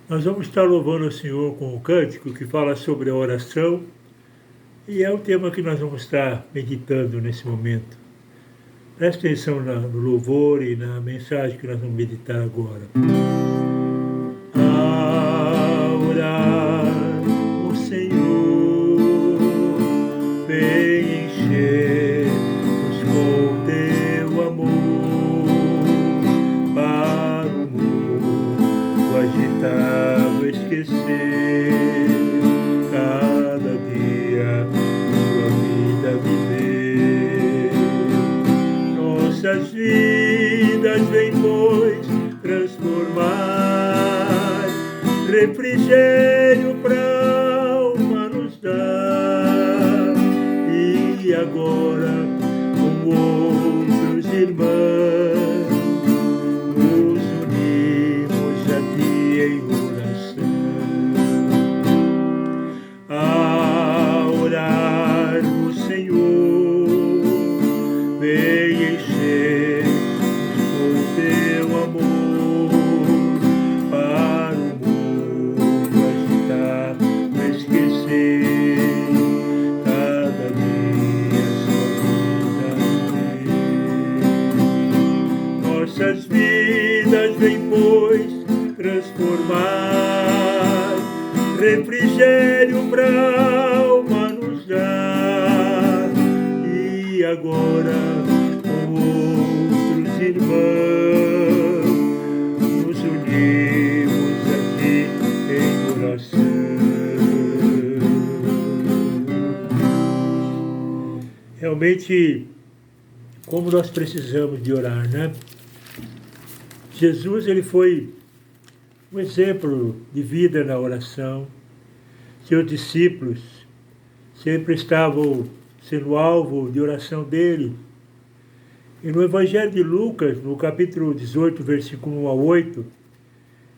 Nós vamos estar louvando o Senhor com o cântico que fala sobre a oração e é o tema que nós vamos estar meditando nesse momento. Preste atenção no louvor e na mensagem que nós vamos meditar agora. A orar o Senhor vem encher-nos com teu amor para o mundo agitado esquecer, cada dia sua vida viver. Nossas vidas vem, pois, transformar, refrigério pra alma nos dar. E agora, com outros irmãos, nos unimos a ti em oração. A orar no Senhor, vem encher o teu amor para o mundo agitar, esquecer, cada dia sua vida viver. Nossas vidas vem, pois, transformar, refrigério pra alma nos dar. E agora, com outros irmãos, nos unimos aqui em oração. Realmente, como nós precisamos de orar, né? Jesus, ele foi um exemplo de vida na oração. Seus discípulos sempre estavam sendo alvo de oração dele. E no Evangelho de Lucas, no capítulo 18, versículo 1 a 8,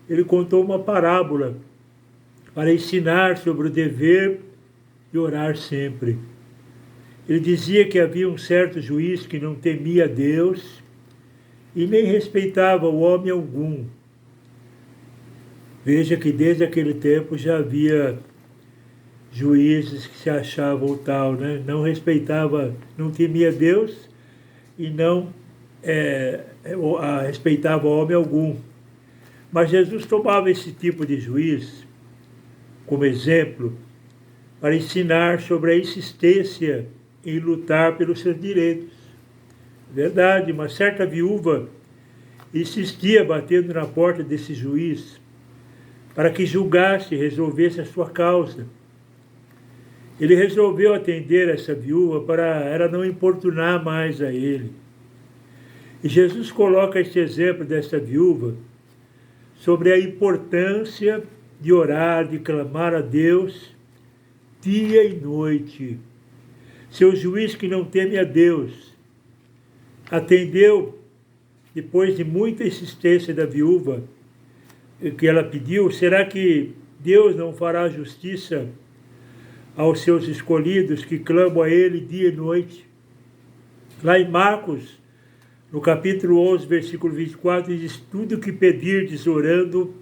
ele contou uma parábola para ensinar sobre o dever de orar sempre. Ele dizia que havia um certo juiz que não temia Deus e nem respeitava o homem algum. Veja que desde aquele tempo já havia juízes que se achavam tal, né? Não respeitava, não temia Deus e não respeitava homem algum. Mas Jesus tomava esse tipo de juiz como exemplo para ensinar sobre a insistência em lutar pelos seus direitos. Verdade, uma certa viúva insistia batendo na porta desse juiz para que julgasse e resolvesse a sua causa. Ele resolveu atender essa viúva para ela não importunar mais a ele. E Jesus coloca este exemplo dessa viúva sobre a importância de orar, de clamar a Deus dia e noite. Seu juiz que não teme a Deus atendeu, depois de muita insistência da viúva, que ela pediu. Será que Deus não fará justiça aos seus escolhidos que clamam a Ele dia e noite? Lá em Marcos, no capítulo 11, versículo 24, diz: tudo o que pedirdes orando,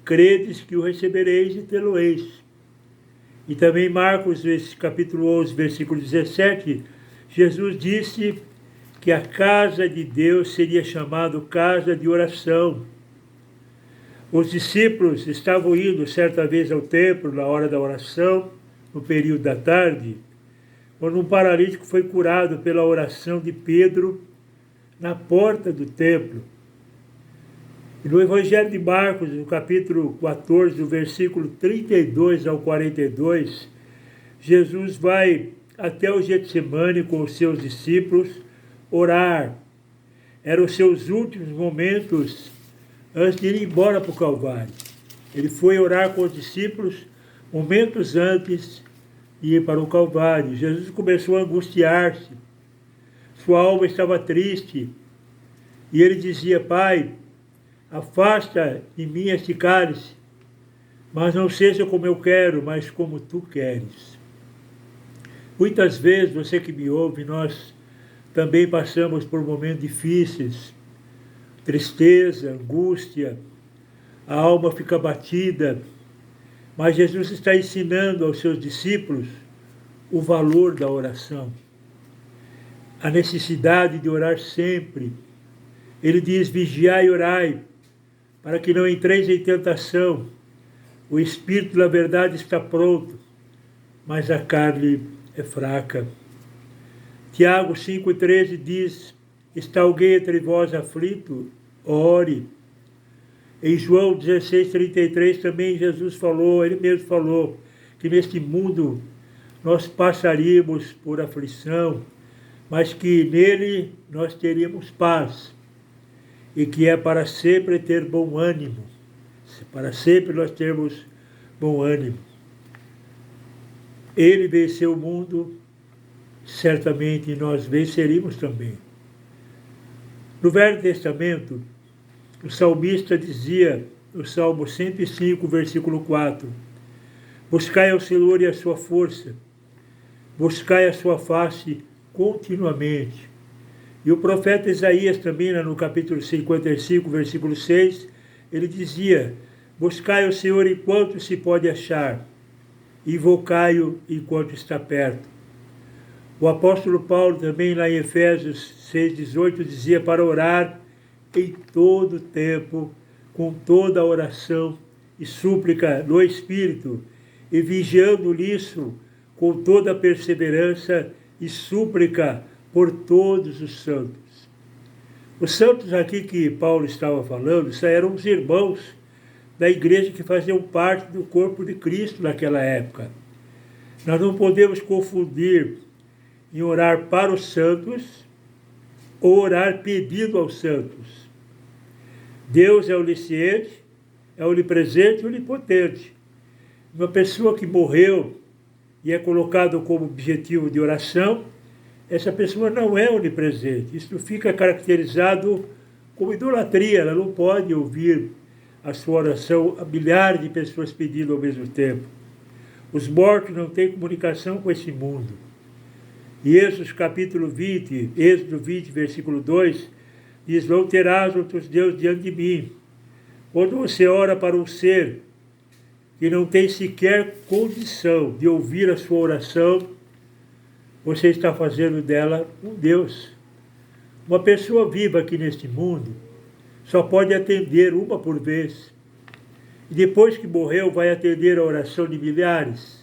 credes que o recebereis e tê-lo-eis. E também Marcos, capítulo 11, versículo 17, Jesus disse que a casa de Deus seria chamada casa de oração. Os discípulos estavam indo certa vez ao templo na hora da oração, no período da tarde, quando um paralítico foi curado pela oração de Pedro na porta do templo. E no Evangelho de Marcos, no capítulo 14, do versículo 32 ao 42, Jesus vai até o Getsemane com os seus discípulos orar. Eram os seus últimos momentos antes de ir embora para o Calvário. Ele foi orar com os discípulos momentos antes de ir para o Calvário. Jesus começou a angustiar-se. Sua alma estava triste. E ele dizia: Pai, afasta de mim este cálice, mas não seja como eu quero, mas como tu queres. Muitas vezes, você que me ouve, nós também passamos por momentos difíceis, tristeza, angústia, a alma fica abatida. Mas Jesus está ensinando aos seus discípulos o valor da oração, a necessidade de orar sempre. Ele diz: vigiai e orai, para que não entreis em tentação. O espírito, na verdade, está pronto, mas a carne é fraca. Tiago 5,13 diz: está alguém entre vós aflito? Ore. Em João 16,33 também Jesus falou, ele mesmo falou, que neste mundo nós passaríamos por aflição, mas que nele nós teríamos paz, e que é para sempre ter bom ânimo, para sempre nós termos bom ânimo. Ele venceu o mundo, certamente nós venceríamos também. No Velho Testamento, o salmista dizia, no Salmo 105, versículo 4, buscai ao Senhor e a sua força, buscai a sua face continuamente. E o profeta Isaías também, no capítulo 55, versículo 6, ele dizia, buscai ao Senhor enquanto se pode achar, invocai-o enquanto está perto. O apóstolo Paulo também, lá em Efésios 6,18, dizia para orar em todo tempo, com toda oração e súplica no Espírito, e vigiando nisso com toda perseverança e súplica por todos os santos. Os santos aqui que Paulo estava falando, isso eram os irmãos da igreja que faziam parte do corpo de Cristo naquela época. Nós não podemos confundir em orar para os santos ou orar pedindo aos santos. Deus é onisciente, é onipresente e onipotente. Uma pessoa que morreu e é colocado como objetivo de oração, essa pessoa não é onipresente. Isso fica caracterizado como idolatria. Ela não pode ouvir a sua oração a milhares de pessoas pedindo ao mesmo tempo. Os mortos não têm comunicação com esse mundo. E Êxodo capítulo 20, Êxodo 20, versículo 2, diz, não terás outros deuses diante de mim. Quando você ora para um ser que não tem sequer condição de ouvir a sua oração, você está fazendo dela um Deus. Uma pessoa viva aqui neste mundo só pode atender uma por vez. E depois que morreu, vai atender a oração de milhares.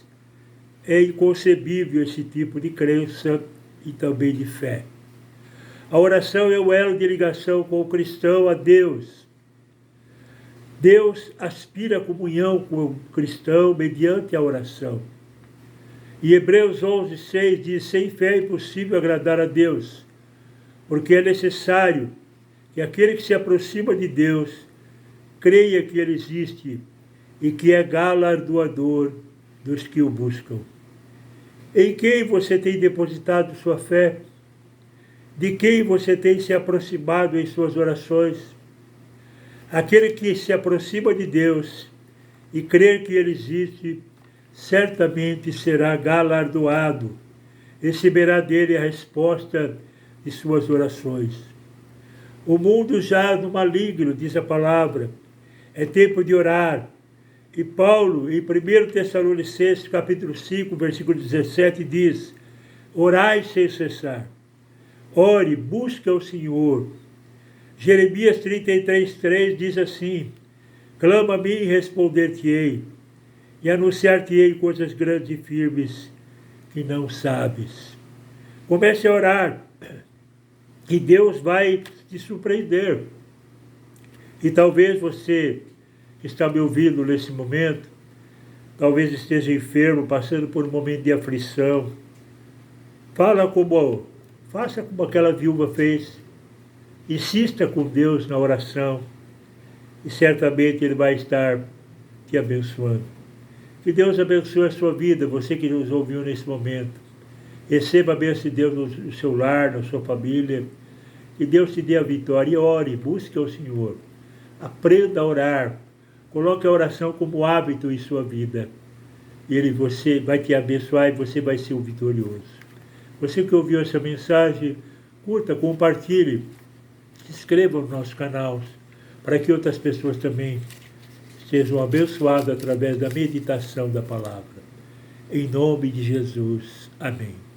É inconcebível esse tipo de crença e também de fé. A oração é o elo de ligação com o cristão a Deus. Deus aspira a comunhão com o cristão mediante a oração. E Hebreus 11:6 diz, sem fé é impossível agradar a Deus, porque é necessário que aquele que se aproxima de Deus creia que Ele existe e que é galardoador dos que o buscam. Em quem você tem depositado sua fé? De quem você tem se aproximado em suas orações? Aquele que se aproxima de Deus e crer que Ele existe, certamente será galardoado, receberá dele a resposta de suas orações. O mundo jaz no maligno, diz a palavra, é tempo de orar. E Paulo, em 1 Tessalonicenses, capítulo 5, versículo 17, diz, orai sem cessar, ore, busque ao Senhor. Jeremias 33:3 diz assim, clama a mim e responder-te-ei, e anunciar-te-ei coisas grandes e firmes que não sabes. Comece a orar, e Deus vai te surpreender. E talvez você que está me ouvindo nesse momento, talvez esteja enfermo, passando por um momento de aflição. Faça como aquela viúva fez. Insista com Deus na oração e certamente Ele vai estar te abençoando. Que Deus abençoe a sua vida, você que nos ouviu nesse momento. Receba a bênção de Deus no seu lar, na sua família. Que Deus te dê a vitória e ore, busque ao Senhor. Aprenda a orar. Coloque a oração como hábito em sua vida. Você vai te abençoar e você vai ser o vitorioso. Você que ouviu essa mensagem, curta, compartilhe, se inscreva no nosso canal, para que outras pessoas também sejam abençoados através da meditação da palavra. Em nome de Jesus. Amém.